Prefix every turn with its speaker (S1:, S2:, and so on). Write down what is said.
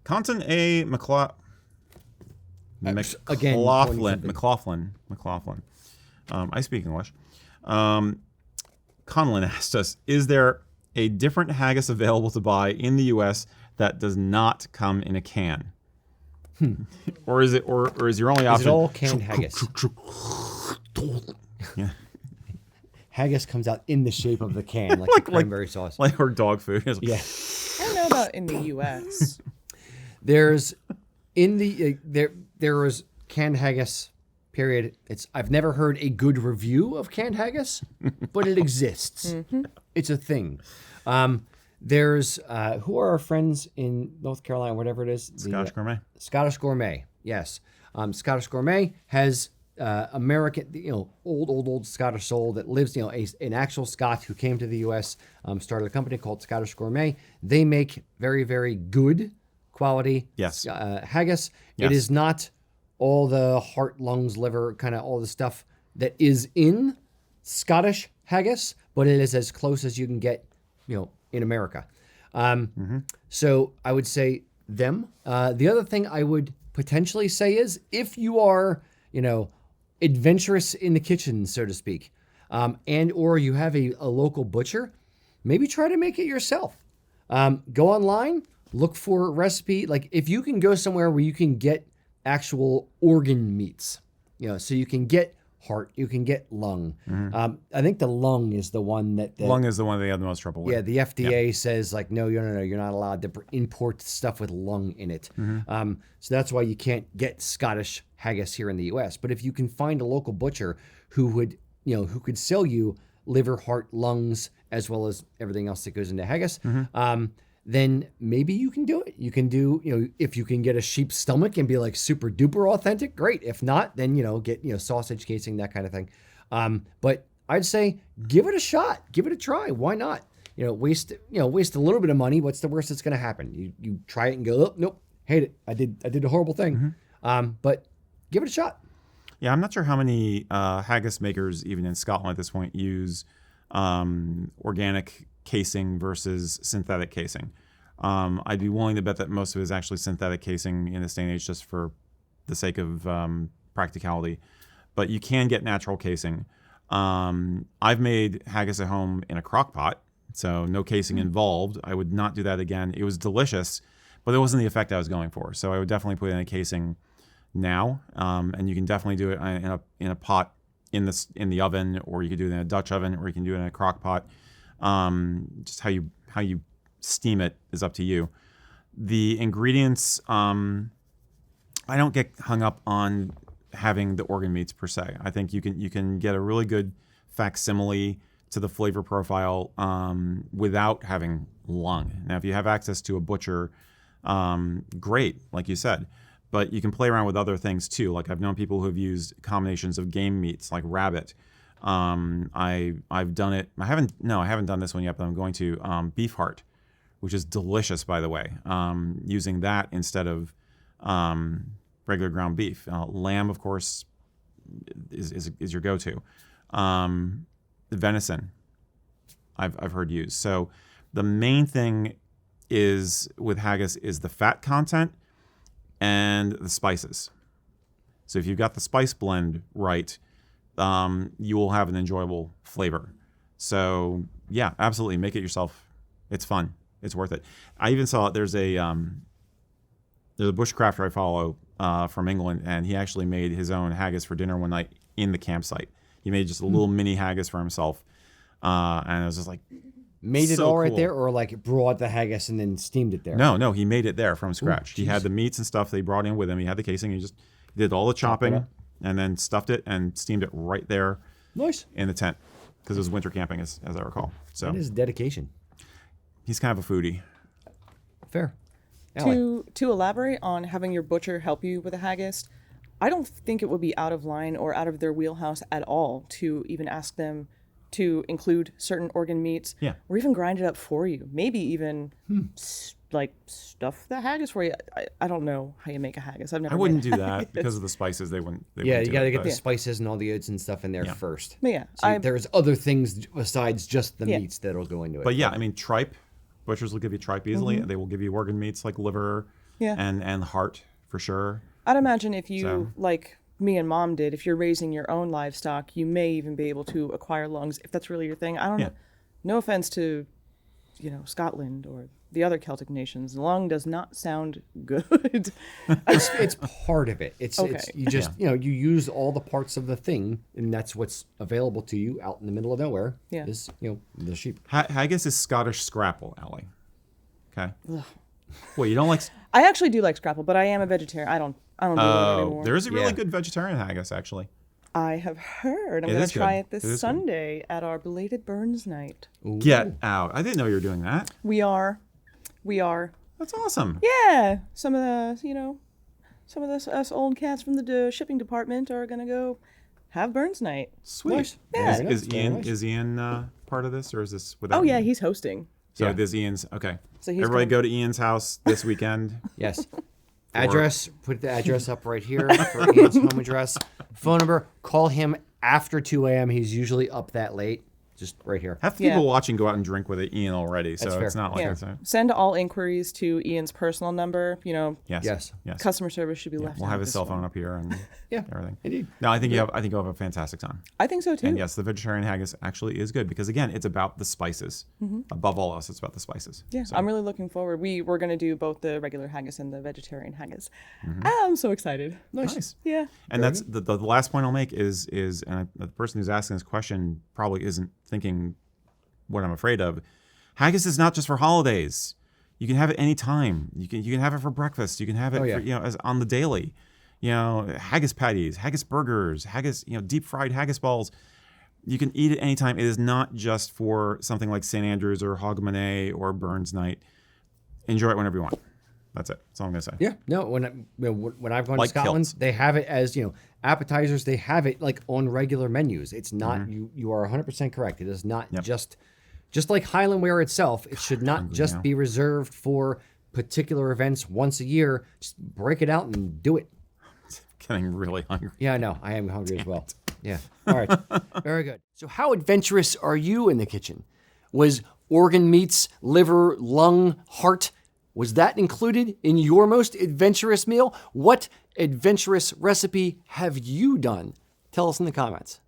S1: Compton A. McLaughlin. I speak English. Conlon asked us, is there a different haggis available to buy in the U.S. that does not come in a can? Or is your only option?
S2: Is it all canned haggis?
S1: Yeah.
S2: Haggis comes out in the shape of the can, like the cranberry sauce.
S1: Like our dog food.
S2: Yeah.
S3: I don't know about in the U.S.
S2: There's there was canned haggis. Period. I've never heard a good review of canned haggis, but it exists. Mm-hmm. It's a thing. There's who are our friends in North Carolina, whatever it is?
S1: Scottish Gourmet.
S2: Scottish Gourmet. Yes. Scottish Gourmet has American, old Scottish soul that lives, an actual Scot who came to the U.S., started a company called Scottish Gourmet. They make very, very good quality haggis. Yes. It is not all the heart, lungs, liver, kind of all the stuff that is in Scottish haggis, but it is as close as you can get, in America. So I would say them. The other thing I would potentially say is if you are, adventurous in the kitchen, so to speak, and or you have a local butcher, maybe try to make it yourself. Go online, look for a recipe. Like if you can go somewhere where you can get actual organ meats, so you can get heart, you can get lung. Mm-hmm. I think the lung is the one that
S1: lung is the one they have the most trouble with.
S2: Yeah, the FDA says like, no, you're not allowed to import stuff with lung in it. Mm-hmm. So that's why you can't get Scottish haggis here in the U.S. But if you can find a local butcher who would, who could sell you liver, heart, lungs, as well as everything else that goes into haggis, then maybe you can do it. You can do, if you can get a sheep's stomach and be like super duper authentic, great. If not, then, get, sausage casing, that kind of thing. But I'd say give it a shot, give it a try. Why not? Waste a little bit of money. What's the worst that's going to happen? You try it and go, oh, nope, hate it. I did a horrible thing. But give it a shot.
S1: Yeah. I'm not sure how many haggis makers, even in Scotland at this point, use organic casing versus synthetic casing. I'd be willing to bet that most of it is actually synthetic casing in this day and age, just for the sake of practicality. But you can get natural casing. I've made haggis at home in a crock pot, so no casing involved. I would not do that again. It was delicious, but it wasn't the effect I was going for. So I would definitely put in a casing now, and you can definitely do it in a pot in the oven, or you could do it in a Dutch oven, or you can do it in a crock pot. Just how you steam it is up to you. The ingredients, I don't get hung up on having the organ meats per se. I think you can get a really good facsimile to the flavor profile without having lung. Now, if you have access to a butcher, great, like you said. But you can play around with other things too. Like I've known people who have used combinations of game meats, like rabbit. I've done it. I haven't done this one yet, but I'm going to. Beef heart, which is delicious, by the way. Using that instead of regular ground beef. Lamb, of course, is your go-to. Venison, I've heard used. So the main thing is with haggis is the fat content and the spices. So if you've got the spice blend right, you will have an enjoyable flavor. So yeah, absolutely, make it yourself. It's fun. It's worth it. I even saw there's a bushcrafter I follow from England, and he actually made his own haggis for dinner one night in the campsite. He made just a little mini haggis for himself, and it was just like
S2: made it all right there, or like brought the haggis and then steamed it there.
S1: No, he made it there from scratch. He had the meats and stuff they brought in with him. He had the casing. He just did all the chopping and then stuffed it and steamed it right there.
S2: Nice. In
S1: the tent, because it was winter camping, as I recall. So
S2: that is dedication.
S1: He's kind of a foodie.
S2: Fair.
S3: To elaborate on having your butcher help you with a haggis, I don't think it would be out of line or out of their wheelhouse at all to even ask them to include certain organ meats, or even grind it up for you. Maybe even stuff the haggis for you. I don't know how you make a haggis. I
S1: wouldn't do that because of the spices. They wouldn't.
S2: You got to get the spices and all the oats and stuff in there first.
S3: But
S2: so there's other things besides just the meats that'll go into it.
S1: But yeah, I mean, tripe. Butchers will give you tripe easily. Mm-hmm. They will give you organ meats like liver,
S3: Yeah.
S1: and heart for sure.
S3: I'd imagine if you,
S1: So-
S3: like me and Mom did, if you're raising your own livestock, you may even be able to acquire lungs if that's really your thing. I don't
S1: Yeah.
S3: know. No offense to, Scotland or the other Celtic nations. Lung does not sound good.
S2: It's part of it. It's
S3: Okay.
S2: you just you use all the parts of the thing, and that's what's available to you out in the middle of nowhere.
S3: Yeah.
S2: Is the sheep.
S1: Haggis is Scottish scrapple, Ellie. Okay. Well, you don't like.
S3: I actually do like scrapple, but I am a vegetarian. I don't do it anymore.
S1: There is a really
S2: Yeah.
S1: good vegetarian haggis, actually.
S3: I have heard. I'm
S1: It
S3: going
S1: is
S3: to try
S1: good.
S3: it this
S1: It is good.
S3: Sunday at our belated Burns night.
S1: Get out! I didn't know you were doing that.
S3: We are.
S1: That's awesome.
S3: Yeah. Some of us old cats from the shipping department are going to go have Burns night.
S1: Sweet.
S2: Nice.
S3: Yeah.
S2: Very nice,
S1: Is
S2: very
S1: Ian
S2: nice.
S1: is Ian part of this, or is this without?
S3: Oh, yeah,
S1: Ian?
S3: he's hosting.
S1: So
S2: Yeah.
S1: this Ian's okay.
S3: So he's
S1: Everybody
S3: gonna-
S1: go to Ian's house this weekend.
S2: Yes. Address. Put the address up right here for Ian's home address. Phone number. Call him after 2 a.m. He's usually up that late. Just right here.
S1: Half the
S3: Yeah.
S1: people watching go out and drink with Ian already, so
S2: That's fair.
S1: it's not like
S3: Yeah.
S1: it's a,
S3: Send all inquiries to Ian's personal number.
S1: yes.
S2: Yes.
S3: Customer service should be left.
S1: We'll
S3: out
S1: have
S3: of
S1: his
S3: this
S1: cell
S3: one.
S1: phone up here and
S2: Yeah.
S1: everything.
S2: Indeed.
S1: No, I think you'll have a fantastic time.
S3: I think so too.
S1: And yes, the vegetarian haggis actually is good because again, it's about the spices. Above all else, it's about the spices.
S3: Yeah,
S1: So,
S3: I'm really looking forward. We're going to do both the regular haggis and the vegetarian haggis.
S1: Mm-hmm.
S3: I'm so excited.
S1: nice.
S3: Yeah.
S1: And that's the last point I'll make is the person who's asking this question probably isn't thinking what I'm afraid of. Haggis is not just for holidays. You can have it anytime. You can have it for breakfast. You can have it
S2: Oh, yeah.
S1: for, as on the daily. Haggis patties, haggis burgers, haggis, deep fried haggis balls. You can eat it anytime. It is not just for something like St. Andrews or Hogmanay or Burns Night. Enjoy it whenever you want. That's it. That's all I'm gonna say.
S2: Yeah, no. When I've gone
S1: Like
S2: to Scotland,
S1: kilts.
S2: they have it as appetizers. They have it like on regular menus. It's not you are 100% correct. It is not just like Highland ware itself. It should not just
S1: now.
S2: be reserved for particular events once a year. Just break it out and do it.
S1: Getting really hungry.
S2: Yeah, no, I am hungry as well. Yeah. All right. Very good. So how adventurous are you in the kitchen? Was organ meats, liver, lung, heart, was that included in your most adventurous meal? What adventurous recipe have you done? Tell us in the comments.